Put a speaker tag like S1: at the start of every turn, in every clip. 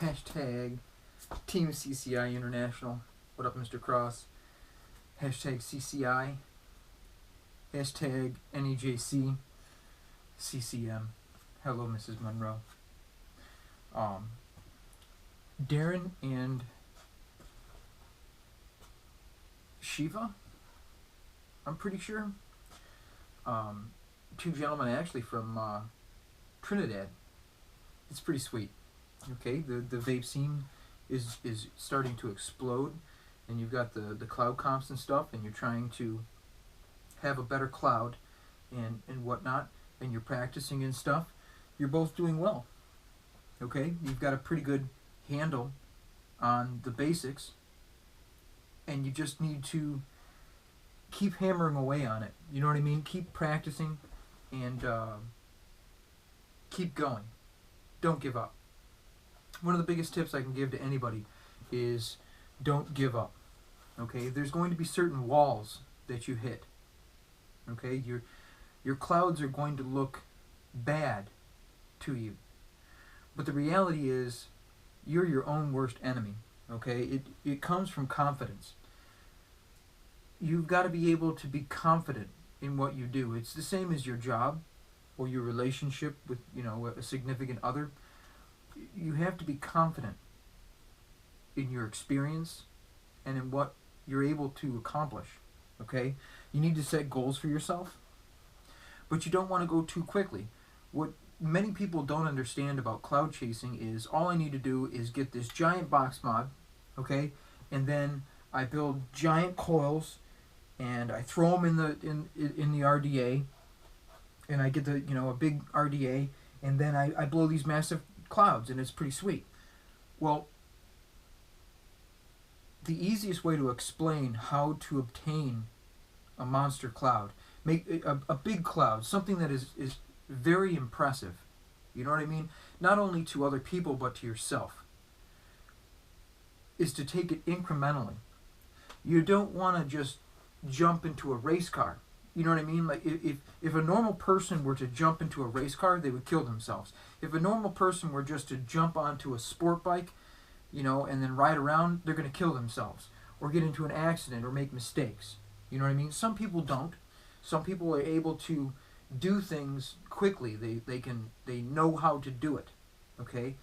S1: Hashtag Team CCI International. What up, Mr. Cross? Hashtag CCI. Hashtag NEJC. CCM. Hello, Mrs. Monroe. Darren and Shiva, I'm pretty sure. Two gentlemen actually from Trinidad. It's pretty sweet. Okay, the vape scene is starting to explode, and you've got the cloud comps and stuff, and you're trying to have a better cloud and whatnot, and you're practicing and stuff. You're both doing well. Okay, you've got a pretty good handle on the basics, and you just need to keep hammering away on it. You know what I mean? Keep practicing and keep going. Don't give up. One of the biggest tips I can give to anybody is don't give up. Okay, there's going to be certain walls that you hit. Okay, your clouds are going to look bad to you, but the reality is you're your own worst enemy. Okay, it comes from confidence. You've got to be able to be confident in what you do. It's the same as your job or your relationship with, a significant other. You have to be confident in your experience and in what you're able to accomplish. Okay, you need to set goals for yourself, but you don't want to go too quickly. What many people don't understand about cloud chasing is all I need to do is get this giant box mod, okay, and then I build giant coils and I throw them in the RDA, and I get a big RDA, and then I blow these massive clouds, and it's pretty sweet. Well, the easiest way to explain how to obtain a monster cloud, make a big cloud, something that is very impressive, you know what I mean? Not only to other people, but to yourself, is to take it incrementally. You don't want to just jump into a race car. You know what I mean? Like if a normal person were to jump into a race car, they would kill themselves. If a normal person were just to jump onto a sport bike, and then ride around, they're going to kill themselves or get into an accident or make mistakes. You know what I mean? Some people don't. Some people are able to do things quickly. They know how to do it. Okay?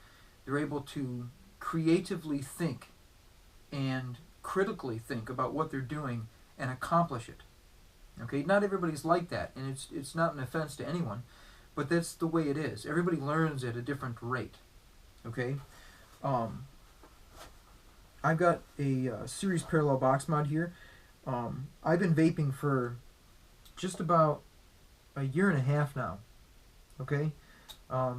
S1: They're able to creatively think and critically think about what they're doing and accomplish it. Okay? Not everybody's like that, and it's not an offense to anyone, but that's the way it is. Everybody learns at a different rate. Okay? I've got a series parallel box mod here. I've been vaping for just about a year and a half now. Okay,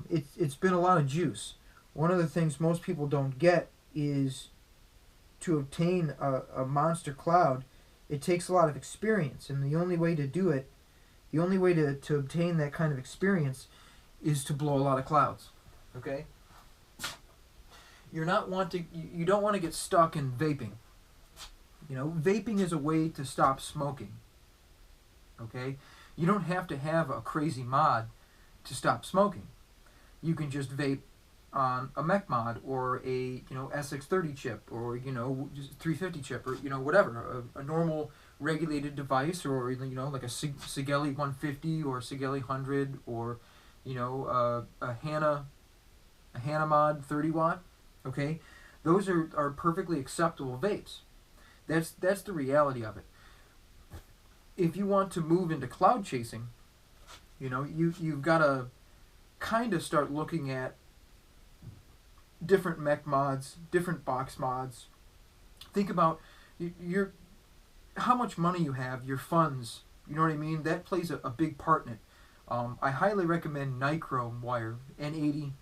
S1: it's been a lot of juice. One of the things most people don't get is to obtain a monster cloud, it takes a lot of experience, and the only way to do it, the only way to obtain that kind of experience is to blow a lot of clouds. Okay? You don't want to get stuck in vaping. Vaping is a way to stop smoking. Okay? You don't have to have a crazy mod to stop smoking. You can just vape on a mech mod or a SX30 chip or just 350 chip or whatever, a normal regulated device, or like a Sigelli 150 or Sigelli 100 or a Hana mod 30 watt. Okay, those are perfectly acceptable vapes. That's the reality of it. If you want to move into cloud chasing, you've got to kind of start looking at different mech mods, different box mods. Think about how much money you have, your funds. You know what I mean? That plays a big part in it. I highly recommend nichrome wire, N80.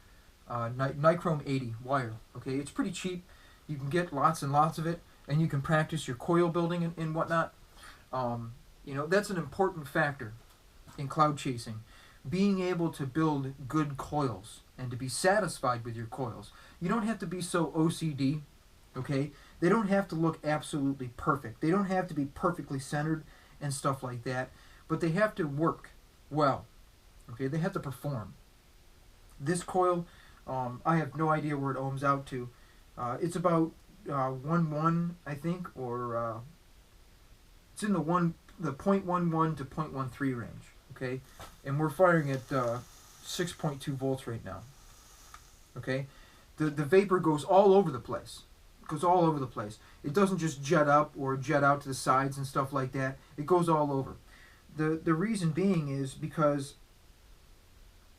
S1: Nichrome 80 wire. Okay, it's pretty cheap. You can get lots and lots of it, and you can practice your coil building and whatnot. That's an important factor in cloud chasing. Being able to build good coils and to be satisfied with your coils. You don't have to be so OCD. Okay, they don't have to look absolutely perfect. They don't have to be perfectly centered and stuff like that, but they have to work well. Okay, they have to perform. This coil I have no idea where it ohms out to. It's about 1.1, I think, or it's in the 0.11 to 0.13 range. Okay, and we're firing at 6.2 volts right now. Okay, the vapor goes all over the place. It goes all over the place. It doesn't just jet up or jet out to the sides and stuff like that. It goes all over. The reason being is because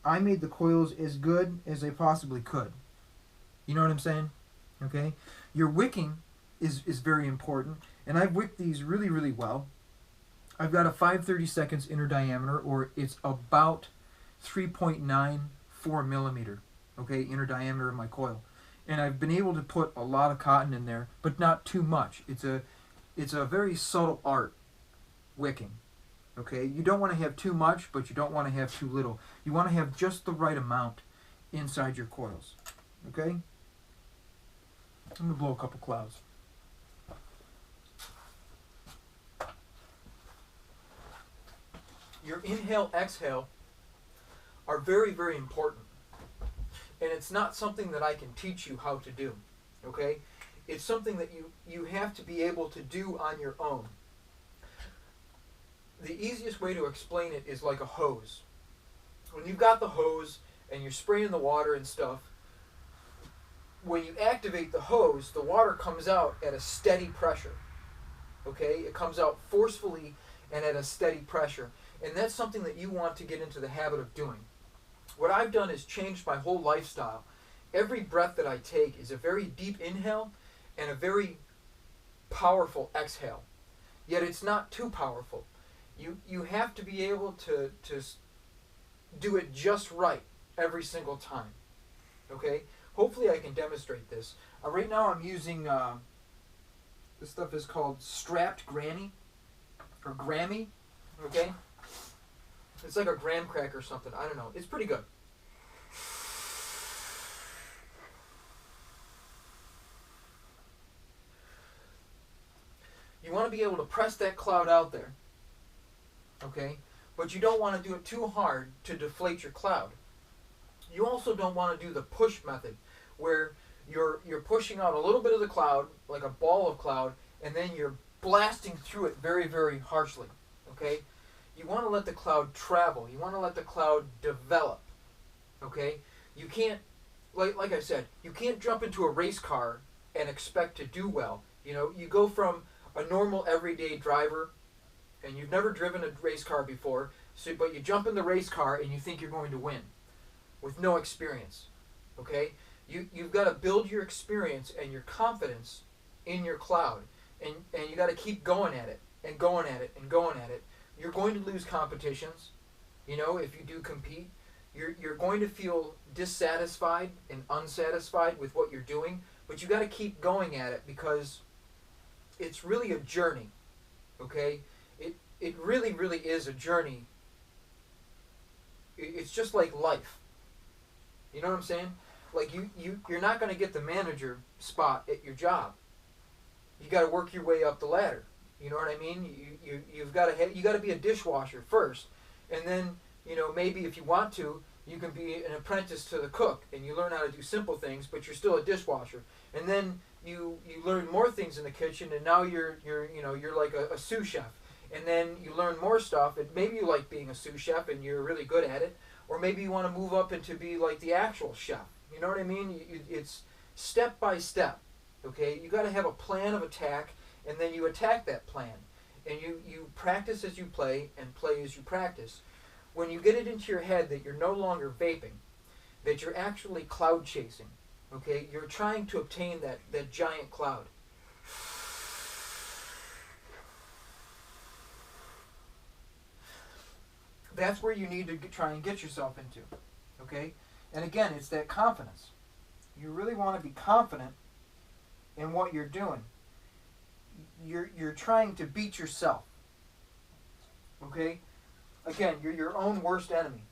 S1: I made the coils as good as I possibly could. You know what I'm saying? Okay? Your wicking is very important, and I've wicked these really, really well. I've got a 5/32 inner diameter, or it's about 3.94 millimeter, okay, inner diameter of my coil. And I've been able to put a lot of cotton in there, but not too much. It's a very subtle art, wicking. Okay, you don't want to have too much, but you don't want to have too little. You want to have just the right amount inside your coils. Okay? I'm going to blow a couple clouds. Your inhale, exhale are very, very important. And it's not something that I can teach you how to do. Okay? It's something that you have to be able to do on your own. The easiest way to explain it is like a hose. When you've got the hose and you're spraying the water and stuff, when you activate the hose, the water comes out at a steady pressure. Okay? It comes out forcefully and at a steady pressure. And that's something that you want to get into the habit of doing. What I've done is changed my whole lifestyle. Every breath that I take is a very deep inhale and a very powerful exhale. Yet it's not too powerful. You have to be able to do it just right every single time. Okay? Hopefully I can demonstrate this. Right now I'm using, this stuff is called Strapped Granny, or Grammy. Okay? It's like a graham cracker or something. I don't know. It's pretty good. You want to be able to press that cloud out there. Okay? But you don't want to do it too hard to deflate your cloud. You also don't want to do the push method, where you're pushing out a little bit of the cloud, like a ball of cloud, and then you're blasting through it very, very harshly. Okay? You want to let the cloud travel. You want to let the cloud develop. Okay? You can't, like I said, you can't jump into a race car and expect to do well. You know, you go from a normal everyday driver, and you've never driven a race car before, but you jump in the race car and you think you're going to win with no experience. Okay? You've got to build your experience and your confidence in your cloud, and you got to keep going at it and going at it and going at it. You're going to lose competitions. You know, if you do compete, you're going to feel dissatisfied and unsatisfied with what you're doing, but you got to keep going at it, because it's really a journey. Okay? It really, really is a journey. It's just like life. You know what I'm saying? Like you're not going to get the manager spot at your job. You got to work your way up the ladder. You know what I mean? You've got to be a dishwasher first, and then, you know, maybe if you want to, you can be an apprentice to the cook, and you learn how to do simple things, but you're still a dishwasher. And then you learn more things in the kitchen, and now you're like a sous chef. And then you learn more stuff, and maybe you like being a sous chef and you're really good at it, or maybe you want to move up into be like the actual chef. You know what I mean? It's step by step. Okay? You got to have a plan of attack, and then you attack that plan. And you practice as you play, and play as you practice. When you get it into your head that you're no longer vaping, that you're actually cloud chasing, okay? You're trying to obtain that giant cloud. That's where you need to try and get yourself into, okay? And again, it's that confidence. You really want to be confident in what you're doing. You're trying to beat yourself, okay? Again, you're your own worst enemy.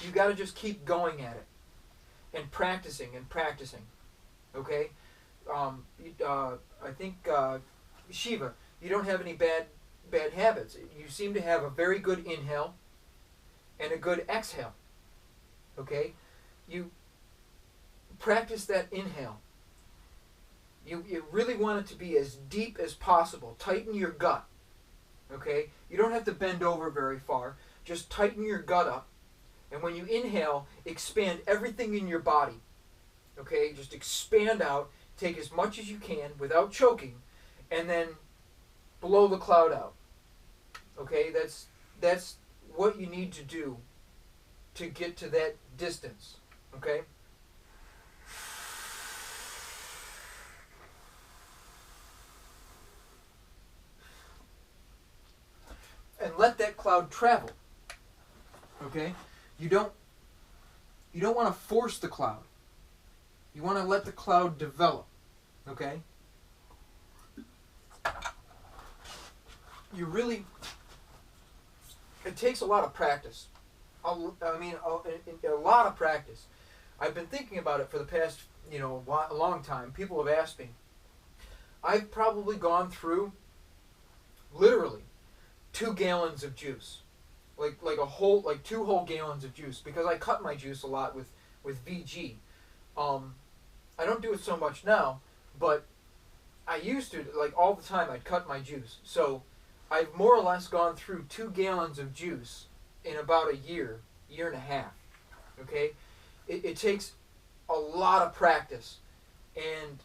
S1: You got to just keep going at it and practicing, okay? I think Shiva, you don't have any bad habits. You seem to have a very good inhale, and a good exhale. Okay? You practice that inhale. You really want it to be as deep as possible. Tighten your gut. Okay? You don't have to bend over very far. Just tighten your gut up. And when you inhale, expand everything in your body. Okay? Just expand out. Take as much as you can without choking. And then blow the cloud out. Okay? That's what you need to do to get to that distance. Okay? And let that cloud travel. Okay? You don't want to force the cloud. You want to let the cloud develop. Okay? It takes a lot of practice. A lot of practice. I've been thinking about it for the past, a long time. People have asked me. I've probably gone through, literally, 2 gallons of juice. Like 2 whole gallons of juice, because I cut my juice a lot with VG. I don't do it so much now, but I used to, all the time I'd cut my juice. So I've more or less gone through 2 gallons of juice in about a year and a half. Okay? It takes a lot of practice and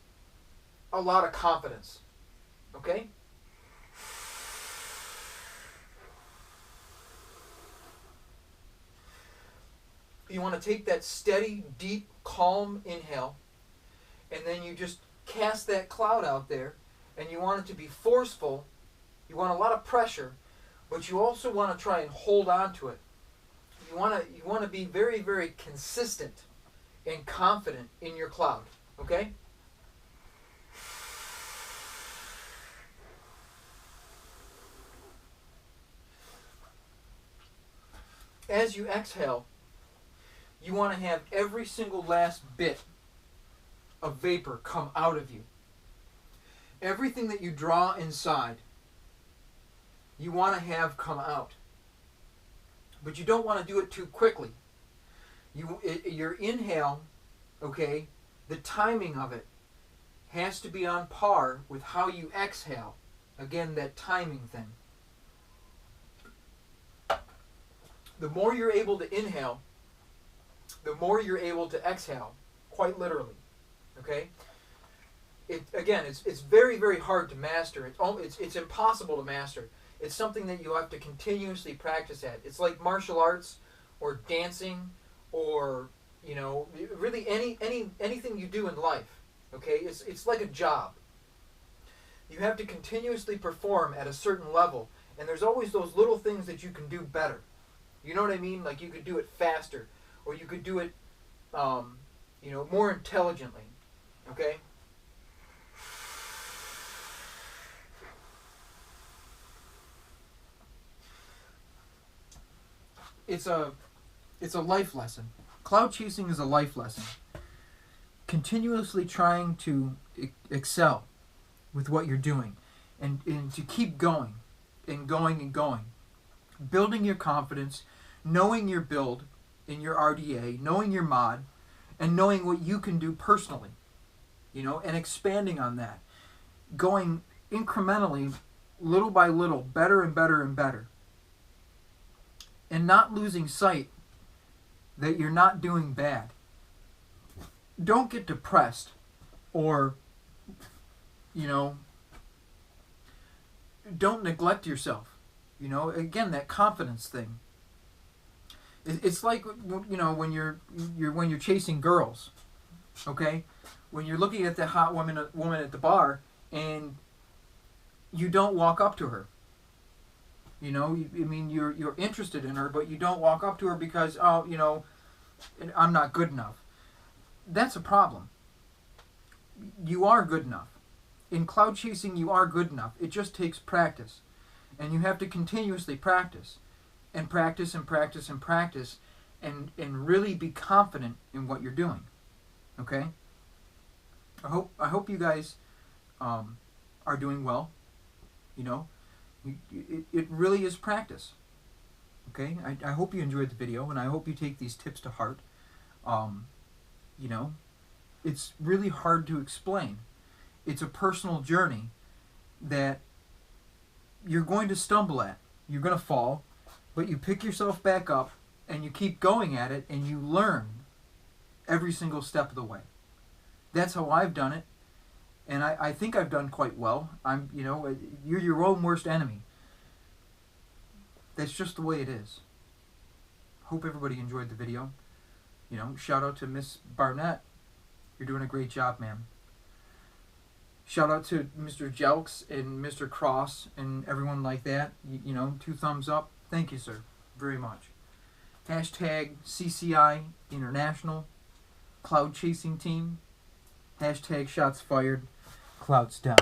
S1: a lot of confidence. Okay? You want to take that steady, deep, calm inhale, and then you just cast that cloud out there, and you want it to be forceful. You want a lot of pressure, but you also want to try and hold on to it. You want to be very, very consistent and confident in your cloud. Okay? As you exhale, you want to have every single last bit of vapor come out of you. Everything that you draw inside, you want to have come out. But you don't want to do it too quickly. Your inhale, okay, the timing of it has to be on par with how you exhale. Again, that timing thing. The more you're able to inhale, the more you're able to exhale, quite literally. Okay? It's very, very hard to master. It's impossible to master. It's something that you have to continuously practice at. It's like martial arts or dancing or, really anything you do in life. Okay? It's like a job. You have to continuously perform at a certain level, and there's always those little things that you can do better. You know what I mean? Like you could do it faster, or you could do it, more intelligently. Okay? It's a life lesson. Cloud chasing is a life lesson. Continuously trying to excel with what you're doing, and to keep going and going and going. Building your confidence, knowing your build in your RDA, knowing your mod, and knowing what you can do personally, and expanding on that. Going incrementally, little by little, better and better and better. And not losing sight that you're not doing bad. Don't get depressed or, don't neglect yourself. Again, that confidence thing. It's like, when you're chasing girls, okay? When you're looking at the hot woman at the bar and you don't walk up to her. You're interested in her, but you don't walk up to her because, I'm not good enough. That's a problem. You are good enough. In cloud chasing, you are good enough. It just takes practice. And you have to continuously practice. And practice and practice and practice. And really be confident in what you're doing. Okay? I hope you guys are doing well. It really is practice. Okay, I hope you enjoyed the video, and I hope you take these tips to heart. You know, it's really hard to explain. It's a personal journey that you're going to stumble at. You're going to fall, but you pick yourself back up and you keep going at it, and you learn every single step of the way. That's how I've done it, and I think I've done quite well. You're your own worst enemy. That's just the way it is. Hope everybody enjoyed the video. Shout out to Miss Barnett. You're doing a great job, ma'am. Shout out to Mr. Jelks and Mr. Cross and everyone like that. 2 thumbs up. Thank you, sir, very much. Hashtag CCI International Cloud Chasing Team. Hashtag shots fired. Clouds down.